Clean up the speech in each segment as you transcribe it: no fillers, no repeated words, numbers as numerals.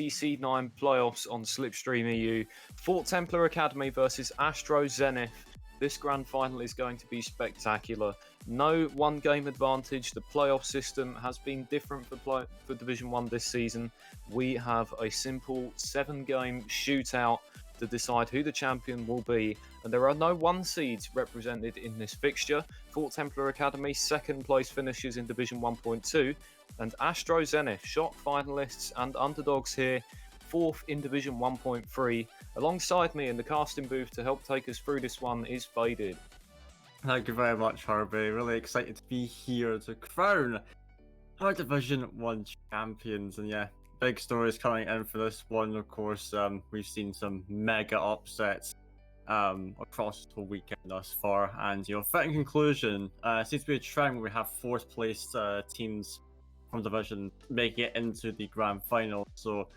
ECC9 playoffs on Slipstream EU. Fort Templar Academy versus Astro Zenith. This grand final is going to be spectacular. No one game advantage. The playoff system has been different for Division 1 this season. We have a simple 7-game shootout to decide who the champion will be, and there are no 1 seeds represented in this fixture. Fort Templar Academy second place finishes in Division 1.2, and Astro Zenith, shock finalists and underdogs here, 4th in Division 1.3. Alongside me in the casting booth to help take us through this one is Faded. Thank you very much, Harvey. Really excited to be here to crown our Division 1 champions. And yeah, big stories coming in for this one. Of course, we've seen some mega upsets across the whole weekend thus far. And, fitting conclusion, seems to be a trend where we have 4th place teams from Division making it into the grand final. So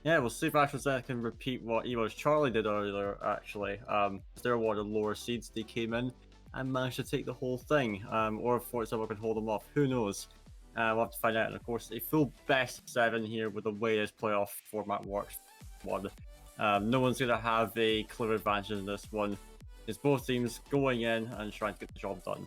yeah, we'll see if Astro Zenith can repeat what Evo's Charlie did earlier, actually. They're one of the lower seeds, they came in and managed to take the whole thing. Or if Fort Templar can hold them off, who knows? We'll have to find out. And of course, a full best of 7 here with the way this playoff format works. No one's going to have a clear advantage in this one. It's both teams going in and trying to get the job done.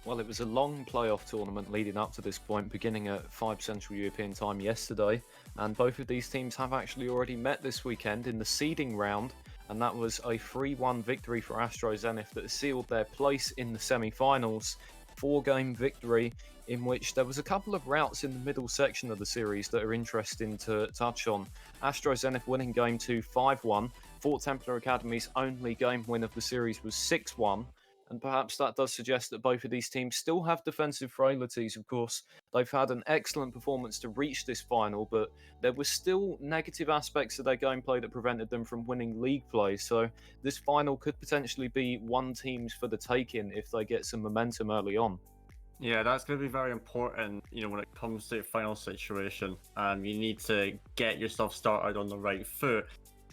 Well, it was a long playoff tournament leading up to this point, beginning at 5 Central European time yesterday, and both of these teams have actually already met this weekend in the seeding round, and that was a 3-1 victory for Astro Zenith that sealed their place in the semi-finals. 4-game victory in which there was a couple of routes in the middle section of the series that are interesting to touch on. Astro Zenith winning game 2 5-1. Fort Templar Academy's only game win of the series was 6-1. And perhaps that does suggest that both of these teams still have defensive frailties. Of course, they've had an excellent performance to reach this final, but there were still negative aspects of their gameplay that prevented them from winning league play. So this final could potentially be one team's for the taking if they get some momentum early on. Yeah, that's going to be very important, when it comes to a final situation. You need to get yourself started on the right foot.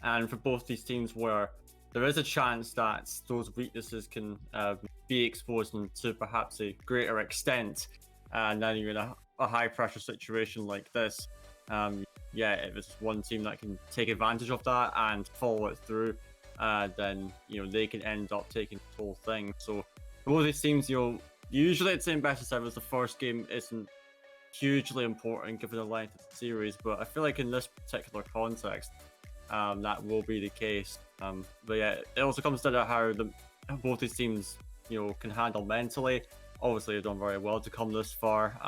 And for both these teams where there is a chance that those weaknesses can be exposed to perhaps a greater extent, and then you're in a high-pressure situation like this. If it's one team that can take advantage of that and follow it through, then they can end up taking the whole thing. So for both these teams, usually it's in best of 7. The first game isn't hugely important given the length of the series, but I feel like in this particular context, that will be the case. But yeah, it also comes down to how both these teams, can handle mentally. Obviously, they've done very well to come this far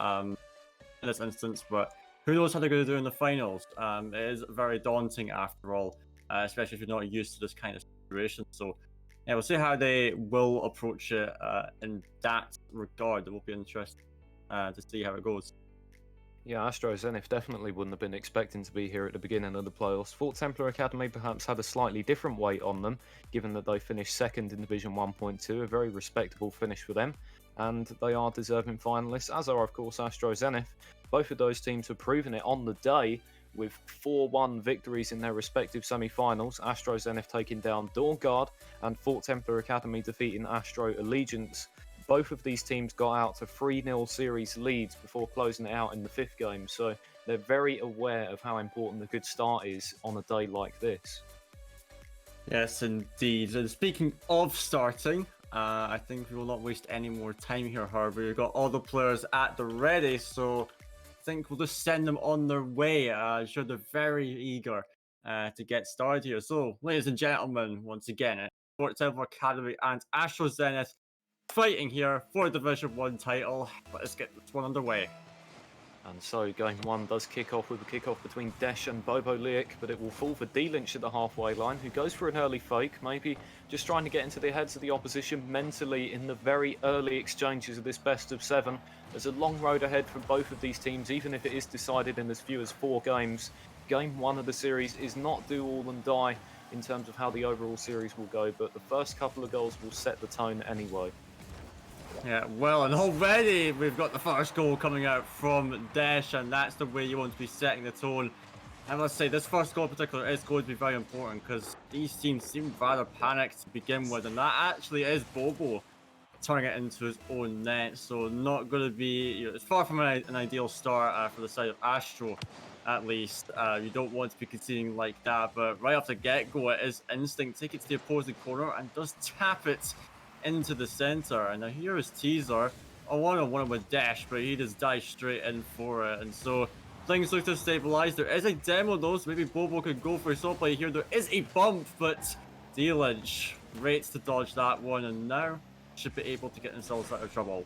in this instance, but who knows how they're going to do in the finals? It is very daunting after all, especially if you're not used to this kind of situation. So yeah, we'll see how they will approach it in that regard. It will be interesting to see how it goes. Yeah, Astro Zenith definitely wouldn't have been expecting to be here at the beginning of the playoffs. Fort Templar Academy perhaps had a slightly different weight on them, given that they finished second in Division 1.2, a very respectable finish for them, and they are deserving finalists, as are of course Astro Zenith. Both of those teams have proven it on the day, with 4-1 victories in their respective semi-finals, Astro Zenith taking down Dawn Guard, and Fort Templar Academy defeating Astro Allegiance. Both of these teams got out to 3-0 series leads before closing it out in the 5th game, so they're very aware of how important a good start is on a day like this. Yes, indeed. And speaking of starting, I think we will not waste any more time here, Harvey. We've got all the players at the ready, so I think we'll just send them on their way. I'm sure they're very eager to get started here. So, ladies and gentlemen, once again, Fort Templar Academy and Astro Zenith fighting here for the Division 1 title. Let's get this one underway. And so game 1 does kick off with a kick-off between Desh and Bobo Liak, but it will fall for D-Lynch at the halfway line, who goes for an early fake, maybe just trying to get into the heads of the opposition mentally in the very early exchanges of this best of 7. There's a long road ahead for both of these teams, even if it is decided in as few as 4 games. Game 1 of the series is not do all and die in terms of how the overall series will go, but the first couple of goals will set the tone anyway. Yeah, well, and already we've got the first goal coming out from Desh, and that's the way you want to be setting the tone. And let's say this first goal in particular is going to be very important because these teams seem rather panicked to begin with, and that actually is Bobo turning it into his own net. So not going to be, it's far from an ideal start for the side of Astro. at least. You don't want to be conceding like that, but right off the get-go, it is instinct. Take it to the opposing corner and does tap it into the center. And now here is Teaser. I want to one with Dash, but he just dives straight in for it. And so things look to stabilize. There is a demo though, so maybe Bobo could go for a soul play here. There is a bump, but D-Lynch rates to dodge that one, and now should be able to get themselves out of trouble.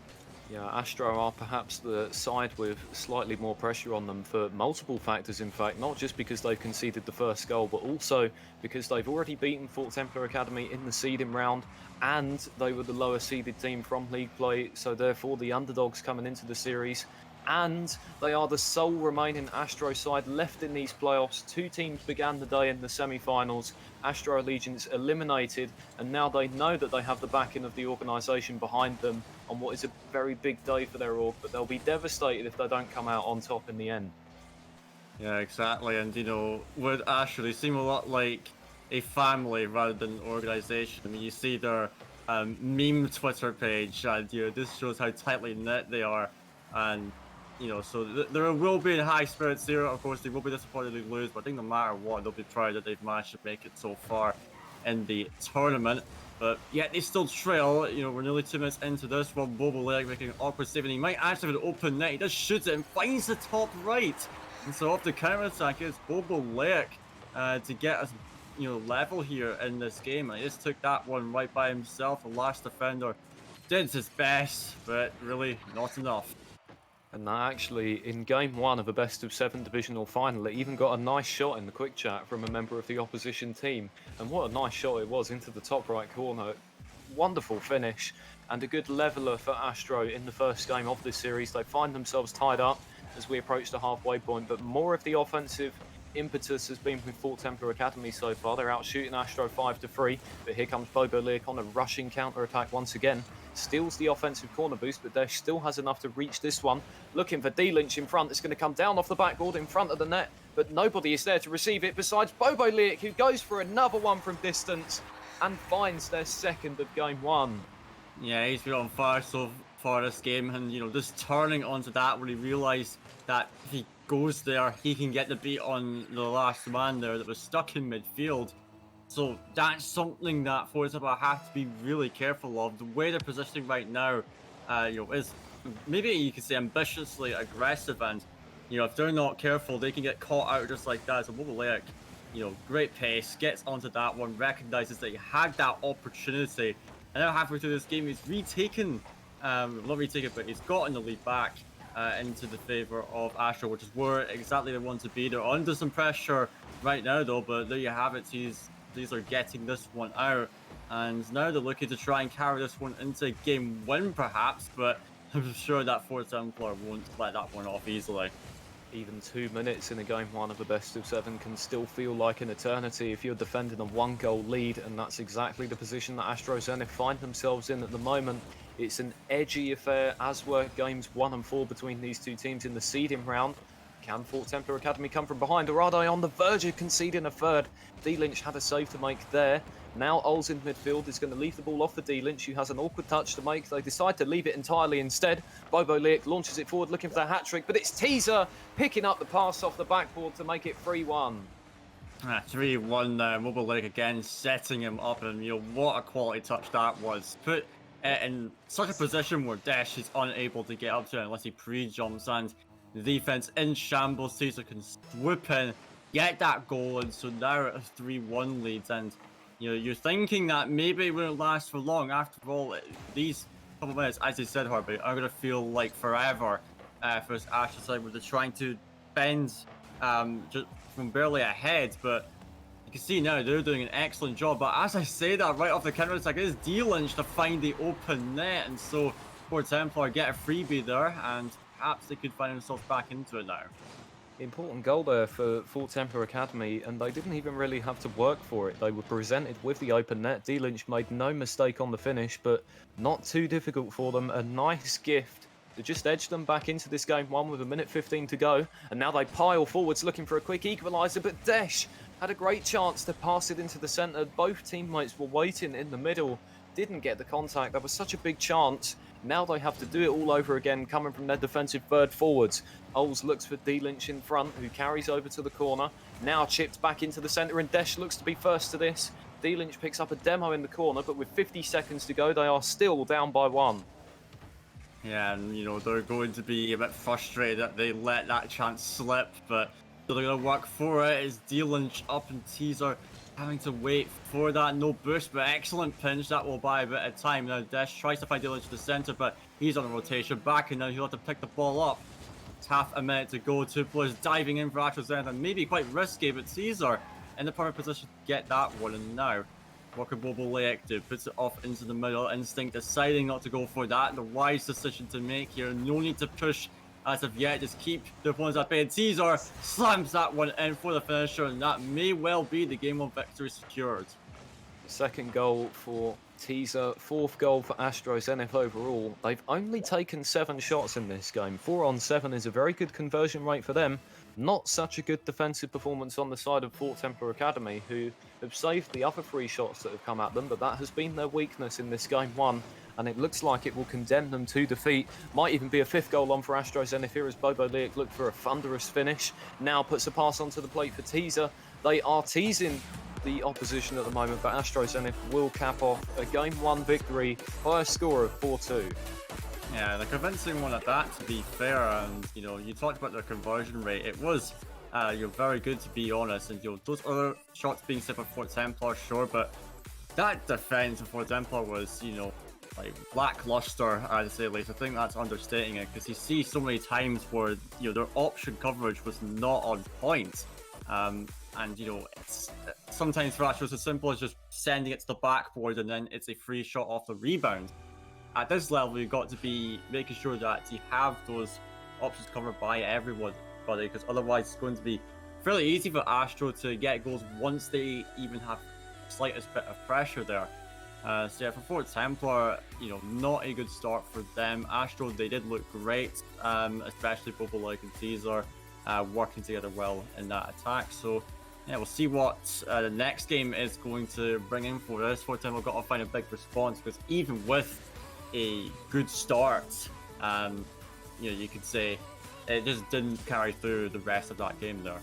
Yeah, Astro are perhaps the side with slightly more pressure on them for multiple factors, in fact, not just because they've conceded the first goal, but also because they've already beaten Fort Templar Academy in the seeding round, and they were the lower seeded team from league play, so therefore the underdogs coming into the series, and they are the sole remaining Astro side left in these playoffs. Two teams began the day in the semi-finals, Astro Allegiance eliminated, and now they know that they have the backing of the organisation behind them on what is a very big day for their org, but they'll be devastated if they don't come out on top in the end. Yeah, exactly. And you know, with Astro, they seem a lot like a family rather than an organization. I mean, you see their meme Twitter page, and you know, this shows how tightly knit they are. And you know, so there will be high spirits here. Of course, they will be disappointed they lose, but I think no matter what, they'll be proud that they've managed to make it so far in the tournament. But yet they still trail. You know, we're nearly 2 minutes into this one. Bobo Leg making an awkward save, and he might actually have an open net. He does shoot it and finds the top right. And so off the counter attack is Bobo Leg to get us, you know, level here in this game. And he just took that one right by himself. The last defender did his best, but really not enough. And that actually, in game one of a best-of-7 divisional final, it even got a nice shot in the quick chat from a member of the opposition team. And what a nice shot it was into the top right corner. Wonderful finish, and a good leveller for Astro in the first game of this series. They find themselves tied up as we approach the halfway point, but more of the offensive impetus has been with Fort Templar Academy so far. They're out shooting Astro 5-3, but here comes Bobo Leak on a rushing counter-attack once again. Steals the offensive corner boost, but Desh still has enough to reach this one. Looking for D-Lynch in front. It's going to come down off the backboard in front of the net, but nobody is there to receive it besides Bobo Leak, who goes for another one from distance and finds their second of game one. Yeah, he's been on fire so far this game, and you know, just turning onto that when he realised that if he goes there, he can get the beat on the last man there that was stuck in midfield. So that's something that Forza have to be really careful of. The way they're positioning right now, you know, is maybe you could say ambitiously aggressive, and you know, if they're not careful, they can get caught out just like that. So Bobolek, you know, great pace, gets onto that one, recognizes that he had that opportunity, and now halfway through this game, he's retaken, not retaken, but he's gotten the lead back into the favor of Astro, which is where exactly they want to be. They're under some pressure right now, though, but there you have it. These are getting this one out, and now they're looking to try and carry this one into game win, perhaps, but I'm sure that Fort Templar won't let that one off easily. Even 2 minutes in a game one of a best-of-7 can still feel like an eternity if you're defending a one-goal lead, and that's exactly the position that Astro Zenith find themselves in at the moment. It's an edgy affair, as were games 1 and 4 between these two teams in the seeding round. Can Fort Templar Academy come from behind, or are they on the verge of conceding a third? D-Lynch had a save to make there. Now Ols in midfield is going to leave the ball off for D-Lynch, who has an awkward touch to make. They decide to leave it entirely instead. Bobo Leak launches it forward looking for the hat-trick, but it's Teaser picking up the pass off the backboard to make it 3-1. 3-1 there. Mobile League again setting him up, and you know, what a quality touch that was. Put in such a position where Dash is unable to get up to it unless he pre-jumps, and the defense in shambles. Teaser can swoop in, get that goal, and so now it's 3-1 leads. And you know, you're thinking that maybe it won't last for long. After all, these couple of minutes, as you said, Harvey, are going to feel like forever for this Astro side, where they're trying to bend just from barely ahead. But you can see now they're doing an excellent job. But as I say that, right off the counter attack, it is D-Lynch to find the open net, and so Fort Templar get a freebie there, and perhaps they could find themselves back into it now. Important goal there for Fort Templar Academy, and they didn't even really have to work for it. They were presented with the open net. D-Lynch made no mistake on the finish, but not too difficult for them. A nice gift to just edge them back into this game one with 1:15 to go. And now they pile forwards looking for a quick equaliser, but Desh had a great chance to pass it into the centre. Both teammates were waiting in the middle, didn't get the contact. That was such a big chance. Now they have to do it all over again, coming from their defensive third forwards. Oles looks for D-Lynch in front, who carries over to the corner. Now chipped back into the centre, and Desh looks to be first to this. D-Lynch picks up a demo in the corner, but with 50 seconds to go, they are still down by 1. Yeah, and they're going to be a bit frustrated that they let that chance slip, but they're going to work for it. It's D-Lynch up and Teaser having to wait for that. No boost, but excellent pinch. That will buy a bit of time. Now Desh tries to find D-Lynch to the centre, but he's on a rotation back, and now he'll have to pick the ball up. It's half a minute to go. Two players diving in for Astro Zenith, and maybe quite risky, but Teaser in the perfect position to get that one. And now, what can Bobo Lake do? Puts it off into the middle. Instinct deciding not to go for that. The wise decision to make here. No need to push as of yet. Just keep the opponents at bay. And Teaser slams that one in for the finisher, and that may well be the game 1 victory secured. Second goal for Teaser, fourth goal for Astro Zenith overall. They've only taken 7 shots in this game. 4 on 7 is a very good conversion rate for them. Not such a good defensive performance on the side of Fort Templar Academy, who have saved the other 3 shots that have come at them, but that has been their weakness in this game 1, and it looks like it will condemn them to defeat. Might even be a 5th goal on for Astro Zenith here as Bobo Leak looked for a thunderous finish. Now puts a pass onto the plate for Teaser. They are teasing the opposition at the moment, but Astro Zenith will cap off a game 1 victory by a score of 4-2. Yeah, the convincing one at that, to be fair. And you talked about their conversion rate. It was very good, to be honest. And those other shots being set by Fort Templar, sure, but that defense of Fort Templar was like lackluster, I'd say. Like, I think that's understating it, because you see so many times where their option coverage was not on point. And it's sometimes for Astro, it's as simple as just sending it to the backboard and then it's a free shot off the rebound. At this level, you've got to be making sure that you have those options covered by everybody, because otherwise it's going to be fairly easy for Astro to get goals once they even have the slightest bit of pressure there. So yeah, for Fort Templar, not a good start for them. Astro, they did look great, especially Bobo Lake and Teaser working together well in that attack. So yeah, we'll see what the next game is going to bring in for us. Fort Templar got to find a big response, because even with a good start, you could say it just didn't carry through the rest of that game there.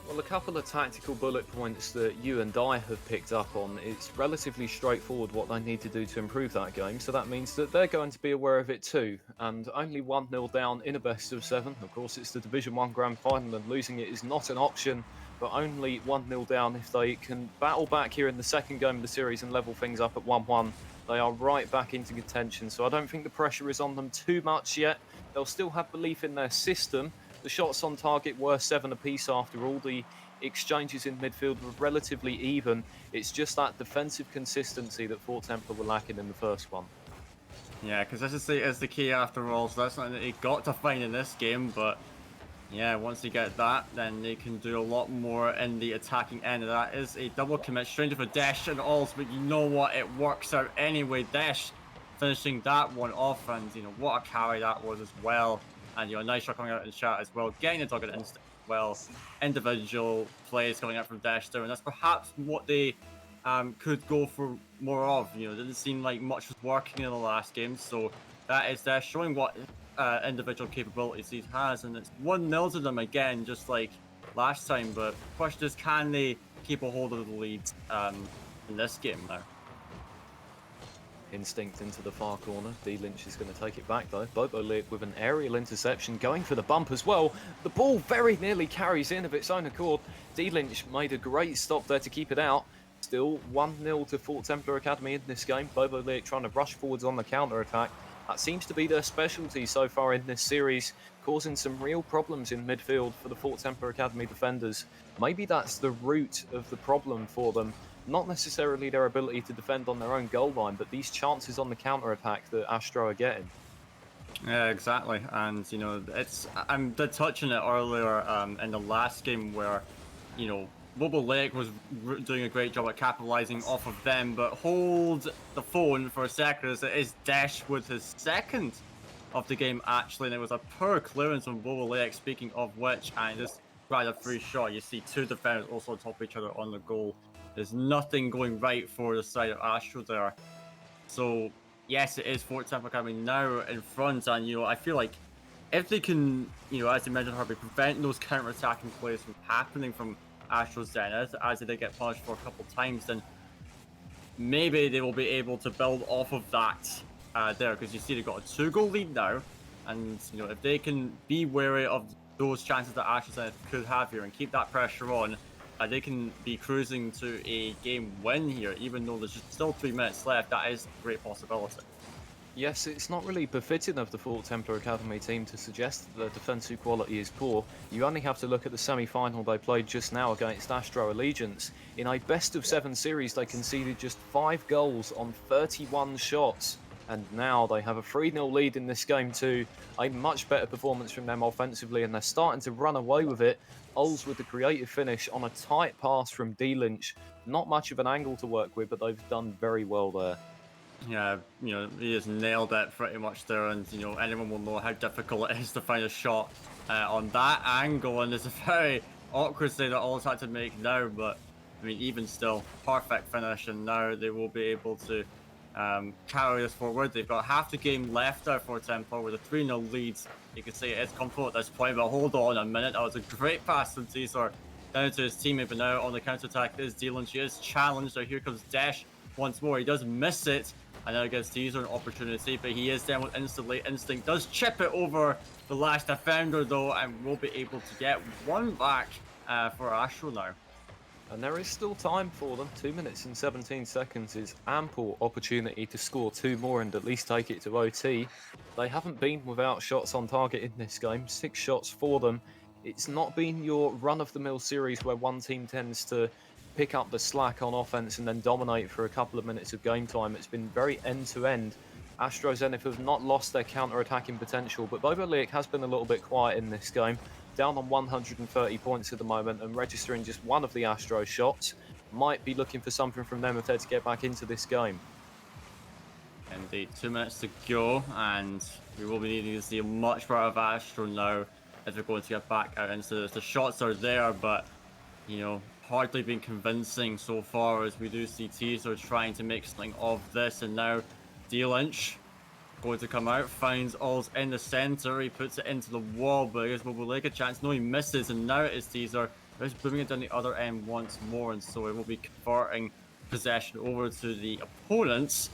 Well, a couple of tactical bullet points that you and I have picked up on. It's relatively straightforward what they need to do to improve that game, so that means that they're going to be aware of it too. And only 1-0 down in a best of 7. Of course, it's the Division 1 Grand Final, and losing it is not an option, but only 1-0 down. If they can battle back here in the second game of the series and level things up at 1-1, they are right back into contention. So I don't think the pressure is on them too much yet. They'll still have belief in their system. The shots on target were 7 apiece after all. The exchanges in midfield were relatively even. It's just that defensive consistency that Fort Templar were lacking in the first one. Yeah, consistency is the key after all, so that's something that they got to find in this game. But yeah, once they get that, then they can do a lot more in the attacking end. And that is a double commit, stranger for Desh and Alls, but you know what, it works out anyway. Desh finishing that one off, and what a carry that was as well. And a nice shot coming out in chat as well, getting the target instant as well. Individual plays coming out from Desh there, and that's perhaps what they could go for more of. It didn't seem like much was working in the last game, so that is Desh showing what individual capabilities he has, and it's 1-0 to them again, just like last time. But the question is, can they keep a hold of the lead in this game now? Instinct into the far corner. D-Lynch is going to take it back though. Bobo Leak with an aerial interception, going for the bump as well. The ball very nearly carries in of its own accord. D-Lynch made a great stop there to keep it out. Still 1-0 to Fort Templar Academy in this game. Bobo Leak trying to rush forwards on the counter-attack. That seems to be their specialty so far in this series, causing some real problems in midfield for the Fort Templar Academy defenders. Maybe that's the root of the problem for them. Not necessarily their ability to defend on their own goal line, but these chances on the counter-attack that Astro are getting. Yeah, exactly. And, I did touch on it earlier in the last game where, Bobo Lake was doing a great job at capitalizing off of them, but hold the phone for a second, as it is Desh with his second of the game actually, and it was a poor clearance from Bobo Lake, speaking of which, and just right a free shot. You see 2 defenders also on top of each other on the goal. There's nothing going right for the side of Astro there. So yes, it is Fort Templar Academy now in front, and I feel like if they can, as you mentioned, Harvey, prevent those counter-attacking plays from happening from Astro Zenith, as they did get punished for a couple times, then maybe they will be able to build off of that there, because you see they've got a 2-goal lead now, and if they can be wary of those chances that Astro Zenith could have here and keep that pressure on, they can be cruising to a game win here, even though there's just still 3 minutes left. That is a great possibility. Yes, it's not really befitting of the Fort Templar Academy team to suggest that their defensive quality is poor. You only have to look at the semi-final they played just now against Astro Allegiance. In a best-of-7 series, they conceded just 5 goals on 31 shots. And now they have a 3-0 lead in this game too. A much better performance from them offensively, and they're starting to run away with it. Ols with the creative finish on a tight pass from D. Lynch. Not much of an angle to work with, but they've done very well there. Yeah, he just nailed it pretty much there, and anyone will know how difficult it is to find a shot on that angle, and it's a very awkward save that Ols had to make now, but I mean, even still, perfect finish, and now they will be able to carry this forward. They've got half the game left there for Templar with a 3-0 lead. You can see it's comfortable at this point, but hold on a minute. That was a great pass from Caesar down to his teammate, but now on the counter-attack is Dylan. She is challenged. So here comes Dash once more. He does miss it, and now gives Caesar an opportunity, but he is down with instantly. Instinct does chip it over the last defender, though, and will be able to get one back for Astro now. And there is still time for them. 2 minutes and 17 seconds is ample opportunity to score 2 more and at least take it to OT. They haven't been without shots on target in this game. 6 shots for them. It's not been your run-of-the-mill series where one team tends to pick up the slack on offense and then dominate for a couple of minutes of game time. It's been very end-to-end. Astro Zenith have not lost their counter-attacking potential, but Bobo Liak has been a little bit quiet in this game. Down on 130 points at the moment and registering just one of the Astro shots. Might be looking for something from them if they're to get back into this game. Indeed, 2 minutes to go, and we will be needing to see much more of Astro now if they're going to get back out into this. The shots are there, but hardly been convincing so far, as we do see Teaser trying to make something of this, and now D. Lynch going to come out, finds Ols in the center, he puts it into the wall, but I guess Bobo Liak a chance. No, he misses, and now it is Teaser. He's booming it down the other end once more, and so it will be converting possession over to the opponents.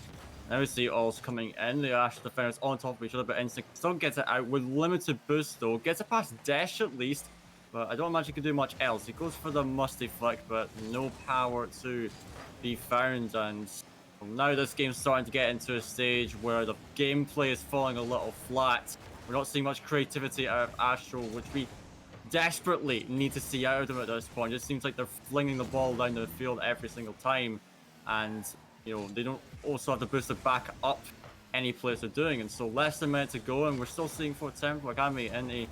Now we see Ols coming in, the Astro defenders on top of each other, but Instinct still gets it out with limited boost though, gets it past Dash at least, but I don't imagine he can do much else. He goes for the musty flick, but no power to be found, and now this game's starting to get into a stage where the gameplay is falling a little flat. We're not seeing much creativity out of Astro, which we desperately need to see out of them at this point. It just seems like they're flinging the ball down the field every single time, and they don't also have to boost it back up any place they're doing, and so less than a minute to go, and we're still seeing Fort Templar Academy in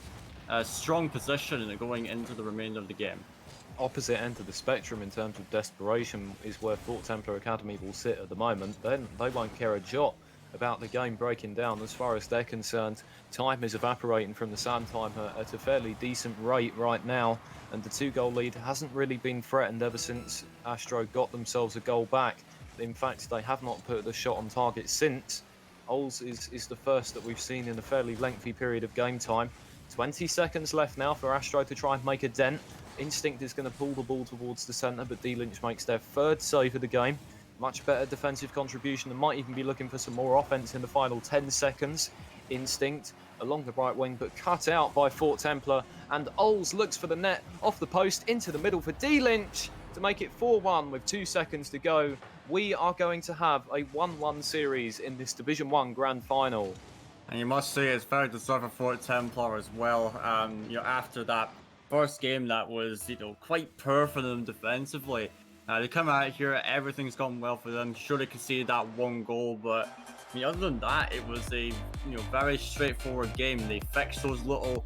a strong position and going into the remainder of the game. Opposite end of the spectrum in terms of desperation is where Fort Templar Academy will sit at the moment. Then they won't care a jot about the game breaking down. As far as they're concerned, time is evaporating from the sand timer at a fairly decent rate right now, and the 2-goal lead hasn't really been threatened ever since Astro got themselves a goal back. In fact, they have not put the shot on target since. Ols is the first that we've seen in a fairly lengthy period of game time. 20 seconds left now for Astro to try and make a dent. Instinct is going to pull the ball towards the centre, but D. Lynch makes their 3rd save of the game. Much better defensive contribution, and might even be looking for some more offence in the final 10 seconds. Instinct along the right wing, but cut out by Fort Templar, and Ols looks for the net off the post into the middle for D. Lynch to make it 4-1 with 2 seconds to go. We are going to have a 1-1 series in this Division 1 Grand Final. And you must say it's very deserved for Fort Templar as well. After that first game that was, quite poor for them defensively. They come out here, everything's gone well for them. Sure, they conceded that 1 goal, but other than that, it was a very straightforward game. They fixed those little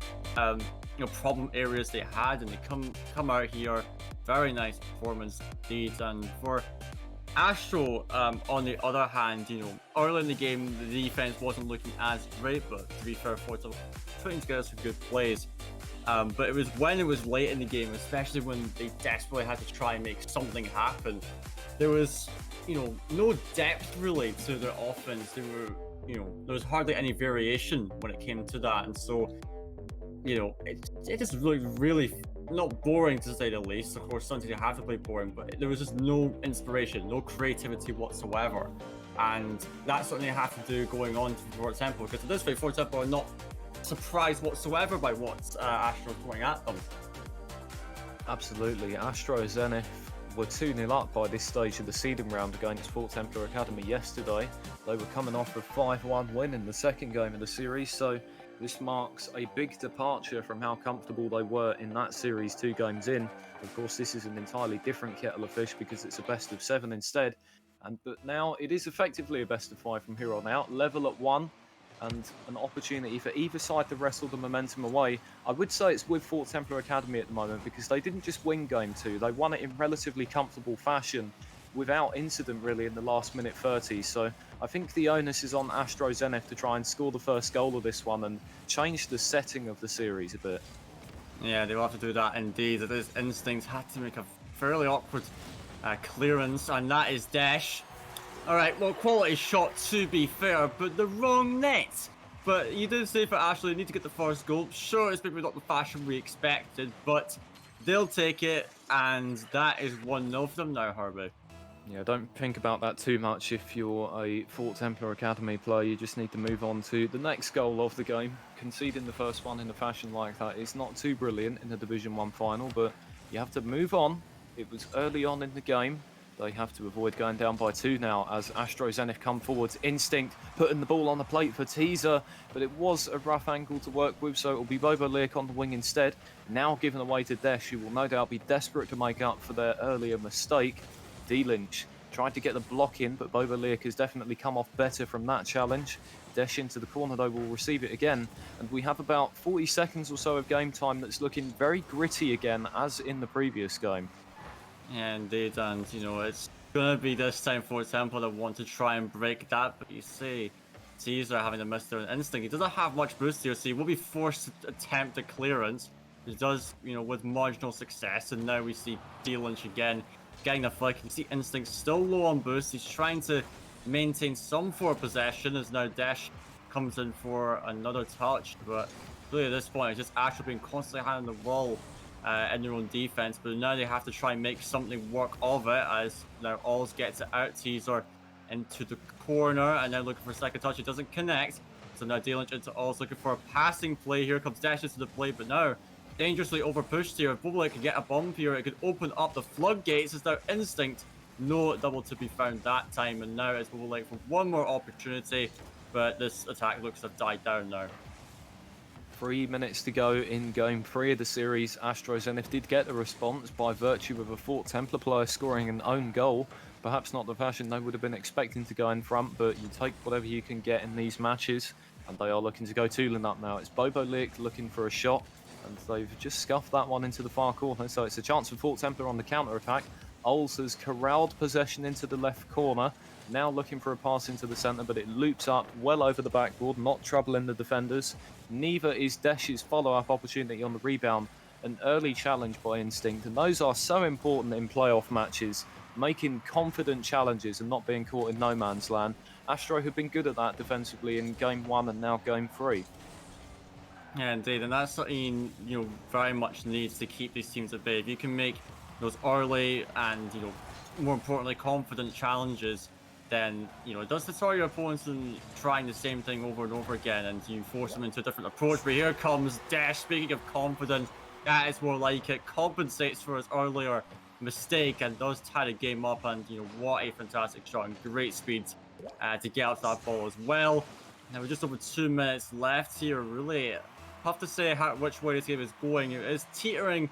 problem areas they had, and they come out here. Very nice performance indeed. And for Astro, on the other hand, early in the game, the defense wasn't looking as great, but to be fair, Fort Templar putting together some good plays. But it was when it was late in the game, especially when they desperately had to try and make something happen. There was no depth really to their offense. There was hardly any variation when it came to that, and so it is really not boring to say the least. Of course, sometimes you have to play boring, but there was just no inspiration, no creativity whatsoever, and that's something you have to do going on for Templar, because at this rate, Templar are not surprised whatsoever by what Astro is throwing at them. Absolutely. Astro Zenith were 2-0 up by this stage of the seeding round against Templar Academy yesterday. They were coming off a 5-1 win in the second game of the series, so this marks a big departure from how comfortable they were in that series 2 games in. Of course, this is an entirely different kettle of fish because it's a best of 7 instead. But now it is effectively a best of 5 from here on out, level at 1, and an opportunity for either side to wrestle the momentum away. I would say it's with Templar Academy at the moment because they didn't just win game 2, they won it in relatively comfortable fashion without incident really in the last minute 30. So I think the onus is on Astro Zenith to try and score the first goal of this one and change the setting of the series a bit. Yeah, they will have to do that indeed. This Instinct had to make a fairly awkward clearance, and that is Dash. Alright, well, quality shot to be fair, but the wrong net. But you did say for Ashley, they need to get the first goal. Sure, it's maybe not the fashion we expected, but they'll take it, and that is 1-0 for them now, Herbie. Yeah, don't think about that too much if you're a Templar Academy player. You just need to move on to the next goal of the game. Conceding the first one in a fashion like that is not too brilliant in the Division 1 final, but you have to move on. It was early on in the game. They have to avoid going down by 2 now as Astro Zenith come forwards. Instinct putting the ball on the plate for Teaser, but it was a rough angle to work with, so it will be Bobo Leak on the wing instead. Now given away to Desh, who will no doubt be desperate to make up for their earlier mistake. D-Lynch tried to get the block in, but Bobo Leak has definitely come off better from that challenge. Desh into the corner though will receive it again, and we have about 40 seconds or so of game time that's looking very gritty again, as in the previous game. Yeah, indeed, and it's gonna be this time for Templar that want to try and break that, but you see Caesar having to miss their instinct. He doesn't have much boost here, so he will be forced to attempt a clearance. He does, with marginal success, and now we see D-Lynch again getting the flick. You see Instinct still low on boost. He's trying to maintain some forward possession as now Dash comes in for another touch, but really at this point it's just actually being constantly high on the wall in their own defense, but now they have to try and make something work of it as now Alls gets it out. Teaser into the corner and now looking for a second touch. It doesn't connect, so now D-Lynch into Alls looking for a passing play. Here comes Dash into the play, but now dangerously overpushed here. If Bobo could get a bump here, it could open up the floodgates. It's now Instinct, no double to be found that time, and now it's Bobo for one more opportunity, but this attack looks to have died down now. 3 minutes to go in game 3 of the series. Astro Zenith did get the response by virtue of a Templar player scoring an own goal. Perhaps not the fashion they would have been expecting to go in front, but you take whatever you can get in these matches, and they are looking to go 2-0 up now. It's Bobo Leak looking for a shot, and they've just scuffed that one into the far corner, so it's a chance for Templar on the counter-attack. Oles has corralled possession into the left corner, now looking for a pass into the centre, but it loops up well over the backboard, not troubling the defenders. Neither is Desh's follow-up opportunity on the rebound. An early challenge by Instinct, and those are so important in playoff matches, making confident challenges and not being caught in no man's land. Astro have been good at that defensively in game 1 and now game 3. Yeah, indeed, and that's something very much needs to keep these teams at bay. If you can make those early and more importantly confident challenges, then it does deter your opponents in trying the same thing over and over again, and you force them into a different approach. But here comes Dash. Speaking of confidence, that is more like it. Compensates for his earlier mistake and does tie the game up. And what a fantastic shot and great speed to get out that ball as well. Now we're just over 2 minutes left here. Really tough to say which way this game is going. It is teetering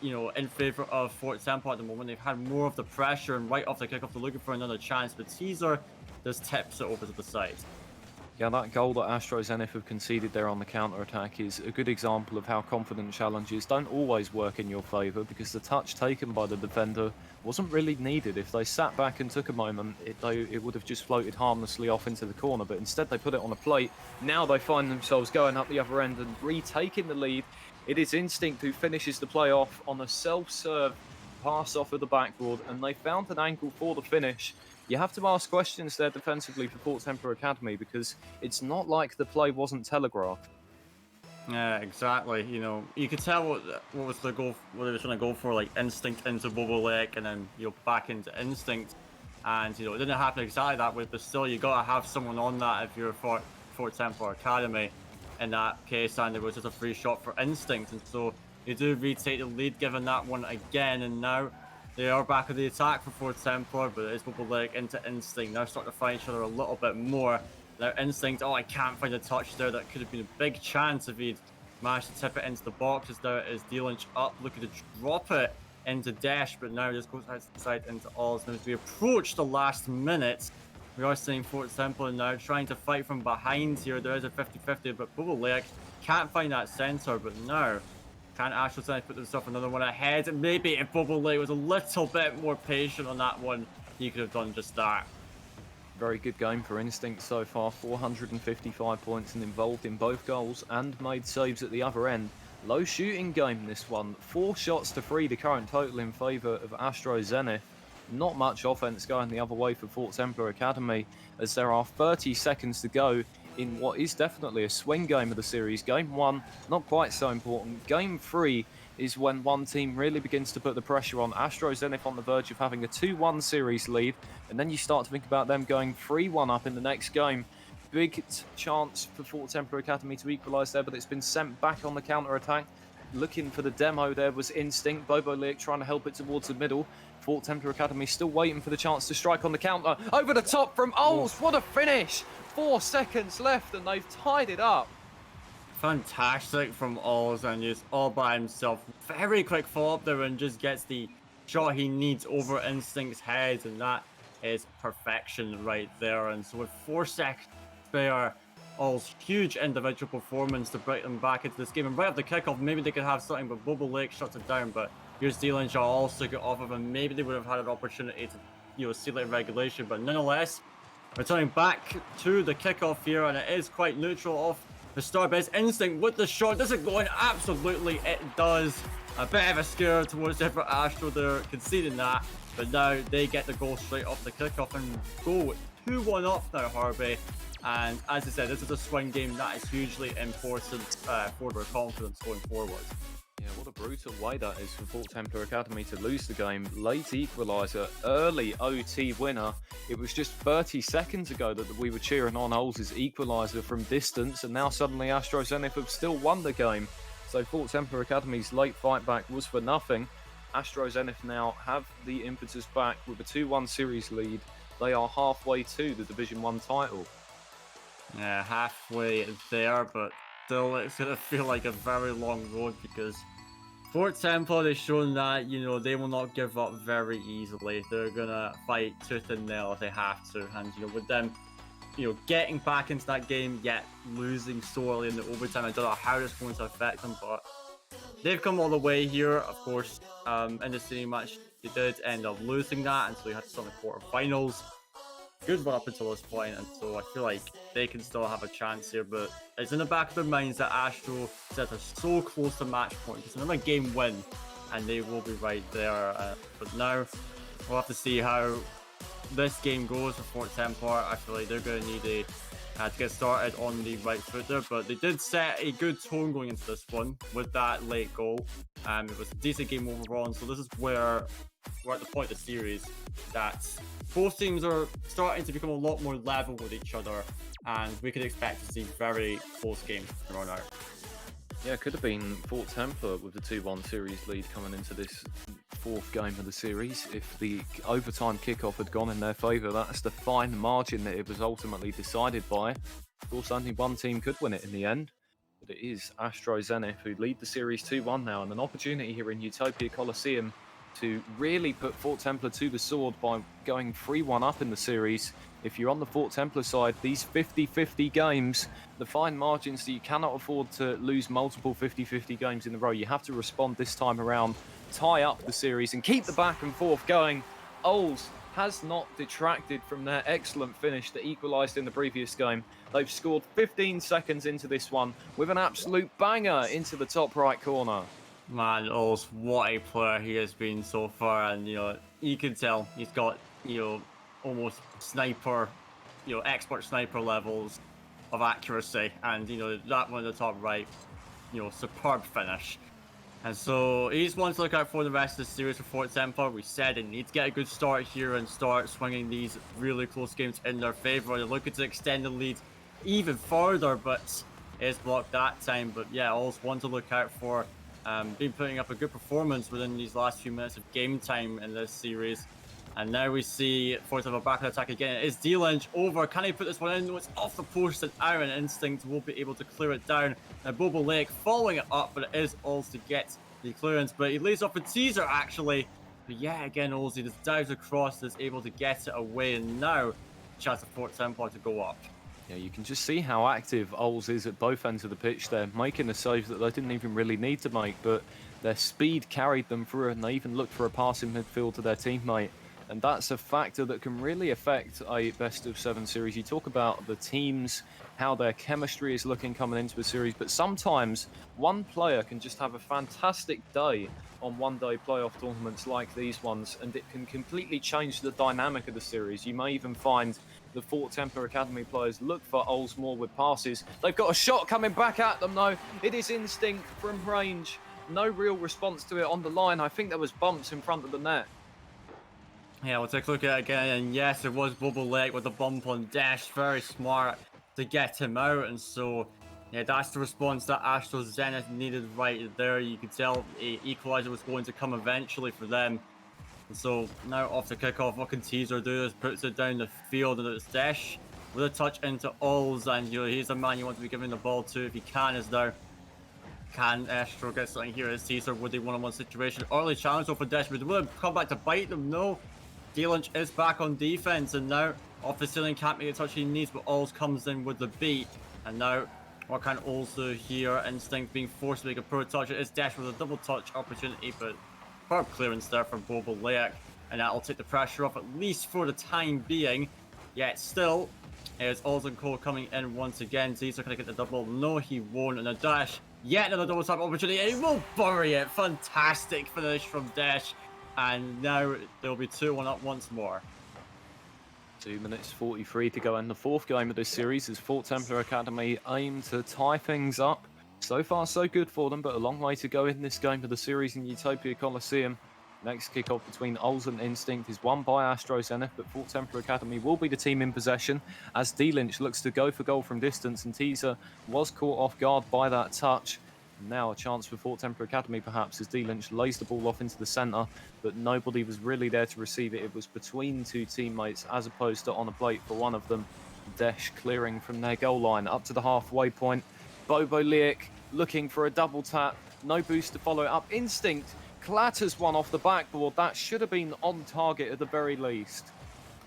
in favor of Templar at the moment. They've had more of the pressure, and right off the kickoff they're looking for another chance, but Teaser just tips it over to the side. Yeah, that goal that Astro Zenith have conceded there on the counter-attack is a good example of how confident challenges don't always work in your favour, because the touch taken by the defender wasn't really needed. If they sat back and took a moment, it would have just floated harmlessly off into the corner, but instead they put it on a plate. Now they find themselves going up the other end and retaking the lead. It is Instinct who finishes the play off on a self-serve pass off of the backboard, and they found an angle for the finish. You have to ask questions there defensively for Fort Templar Academy, because it's not like the play wasn't telegraphed. Yeah, exactly. You know, you could tell what was the goal, what they were trying to go for, like instinct into Bobolek and then back into instinct, and it didn't happen exactly that way. But still, you gotta have someone on that if you're Fort Templar Academy. In that case, and it was just a free shot for instinct, and so you do retake the lead, given that one again, and now they are back at the attack for Fort Templar, but it's Bobolek into instinct. Now starting to find each other a little bit more. Now instinct, oh, I can't find a touch there. That could have been a big chance if he'd managed to tip it into the boxes. Now it is D-Lynch up, looking to drop it into Dash, but now it just goes outside into Oz. Now as we approach the last minute, we are seeing Fort Templar now trying to fight from behind here. There is a 50-50, but Bobolek can't find that center. But now, can Astro Zenith put themselves another one ahead? And maybe if Bobolek was a little bit more patient on that one, he could have done just that. Very good game for Instinct so far. 455 points and involved in both goals and made saves at the other end. Low shooting game this one. 4 shots to 3, the current total in favour of Astro Zenith. Not much offense going the other way for Fort Templar Academy, as there are 30 seconds to go in what is definitely a swing game of the series. Game 1, not quite so important. Game 3 is when one team really begins to put the pressure on. Astro Zenith on the verge of having a 2-1 series lead, and then you start to think about them going 3-1 up in the next game. Big chance for Fort Templar Academy to equalise there, but it's been sent back on the counter-attack. Looking for the demo there was Instinct. Bobolek trying to help it towards the middle. Fort Templar Academy still waiting for the chance to strike on the counter. Over the top from Ols. What a finish! 4 seconds left and they've tied it up. Fantastic from Ols, and just all by himself. Very quick follow-up there and just gets the shot he needs over Instinct's head, and that is perfection right there. And so with 4 seconds spare, All's huge individual performance to bring them back into this game. And right after the kickoff, maybe they could have something, but Bobolek shuts it down. But here's D-Lynch also get off of him. Maybe they would have had an opportunity to, seal it in regulation. But nonetheless, returning back to the kickoff here, and it is quite neutral off the start. But it's Instinct with the shot. Does it go in? Absolutely, it does. A bit of a scare towards Everett Astro there, conceding that. But now they get the goal straight off the kickoff and go 2-1 up now, Harvey. And as I said, this is a swing game that is hugely important for their confidence going forward. Yeah, what a brutal way that is for Fort Templar Academy to lose the game. Late equaliser, early OT winner. It was just 30 seconds ago that we were cheering on Ols' equaliser from distance, and now suddenly Astro Zenith have still won the game. So Fort Templar Academy's late fight back was for nothing. Astro Zenith now have the impetus back with a 2-1 series lead. They are halfway to the Division 1 title. Yeah, halfway there, but still it's going to feel like a very long road, because Fort Templar, they've shown that, they will not give up very easily. They're going to fight tooth and nail if they have to. And, with them, getting back into that game, yet losing so early in the overtime, I don't know how it's going to affect them, but they've come all the way here. Of course, in the senior match, they did end up losing that, and so you had to start the quarterfinals. Good run up until this point, and so I feel like they can still have a chance here, but it's in the back of their minds that Astro Zenith are so close to match point. It's another game win, and they will be right there. But now we'll have to see how this game goes for Fort Templar. I feel like they're going to need to get started on the right foot there, but they did set a good tone going into this one with that late goal. It was a decent game overall, and so this is where we're at the point of the series that both teams are starting to become a lot more level with each other, and we could expect to see very close games thrown out. Yeah, it could have been Fort Templar with the 2-1 series lead coming into this 4th game of the series. If the overtime kickoff had gone in their favour, that's the fine margin that it was ultimately decided by. Of course, only one team could win it in the end, but it is Astro Zenith who lead the series 2-1 now, and an opportunity here in Utopia Coliseum to really put Fort Templar to the sword by going 3-1 up in the series. If you're on the Fort Templar side, these 50-50 games, the fine margins that you cannot afford to lose multiple 50-50 games in a row. You have to respond this time around, tie up the series and keep the back and forth going. Ols has not detracted from their excellent finish that equalised in the previous game. They've scored 15 seconds into this one with an absolute banger into the top right corner. Man, Oz, what a player he has been so far, and you can tell he's got almost sniper, expert sniper levels of accuracy, and that one at the top right, superb finish. And so he's one to look out for the rest of the series for Fort Templar. We said they need to get a good start here and start swinging these really close games in their favor. They're looking to extend the lead even further, but it's blocked that time. But yeah, also one to look out for. Been putting up a good performance within these last few minutes of game time in this series. And now we see Fort Templar back on attack again. It's D-Lynch over. Can he put this one in? No, it's off the post and Iron Instinct will be able to clear it down. Now Bobo Lake following it up, but it is Ols to get the clearance. But he lays off a teaser actually. But yeah, again, Olsey just dives across, is able to get it away. And now, chance for Fort Templar to go up. Yeah, you can just see how active Ols is at both ends of the pitch there, making a save that they didn't even really need to make, but their speed carried them through and they even looked for a pass in midfield to their teammate. And that's a factor that can really affect a best-of-7 series. You talk about the teams, how their chemistry is looking coming into a series, but sometimes one player can just have a fantastic day on one-day playoff tournaments like these ones, and it can completely change the dynamic of the series. You may even find the Fort Templar Academy players look for Ols more with passes. They've got a shot coming back at them, though. It is Instinct from range. No real response to it on the line. I think there was bumps in front of the net. Yeah, we'll take a look at it again, and yes, it was Bobo Lake with the bump on Dash. Very smart to get him out, and so yeah, that's the response that Astro Zenith needed right there. You could tell a equalizer was going to come eventually for them. And so now off the kickoff, what can Teaser do is puts it down the field, and it's Dash with a touch into Ols, and he's the man you want to be giving the ball to if he can. Is there? Can Astro get something here as Teaser with a one-on-one situation? Early challenge for Dash, but will it come back to bite them? No. D-Lynch is back on defense, and now off the ceiling can't make the touch he needs, but Ols comes in with the beat. And now what can Ols do here? Instinct being forced to make a poor touch. It is Dash with a double touch opportunity, but superb clearance there from Bobo Lake, and that'll take the pressure off at least for the time being. Yet still, is Ols and Cole coming in once again. Teaser can I get the double? No, he won't. And a Dash, yet another double tap opportunity, and he will bury it. Fantastic finish from Dash. And now there'll be 2-1 up once more. 2 minutes 43 to go in the fourth game of this series as Fort Templar Academy aim to tie things up. So far so good for them, but a long way to go in this game of the series in Utopia Coliseum. Next kickoff between Ols and Instinct is won by Astro Zenith, but Fort Templar Academy will be the team in possession as D-Lynch looks to go for goal from distance, and Teaser was caught off guard by that touch. Now a chance for Fort Templar Academy perhaps as D-Lynch lays the ball off into the centre, but nobody was really there to receive it. It was between two teammates as opposed to on a plate for one of them. Desh clearing from their goal line up to the halfway point. Bobo Lake looking for a double tap. No boost to follow it up. Instinct clatters one off the backboard. That should have been on target at the very least.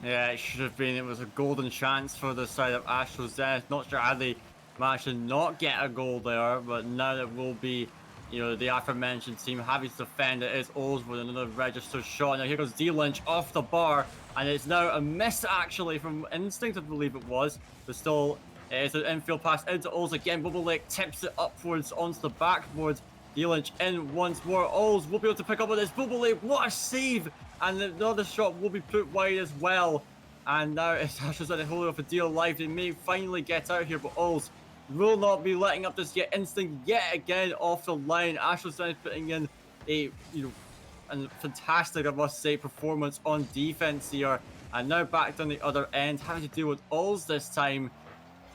Yeah, it should have been. It was a golden chance for the side of Astro Zenith. Not sure how they managed to not get a goal there, but now it will be, the aforementioned team having to defend. It is Ols with another registered shot. Now here goes D-Lynch off the bar, and it's now a miss actually from Instinct, I believe it was, but still it is an infield pass into Ols again. Bobo Lake tips it upwards onto the backboard. D-Lynch in once more. Ols will be able to pick up with this. Bobo Lake, what a save! And another shot will be put wide as well. And now it's Astro Zenith holding off a deal life. They may finally get out here, but Ols will not be letting up this yet. Instinct yet again off the line. Astro Zenith putting in a fantastic, I must say, performance on defense here. And now back on the other end, having to deal with Ols this time.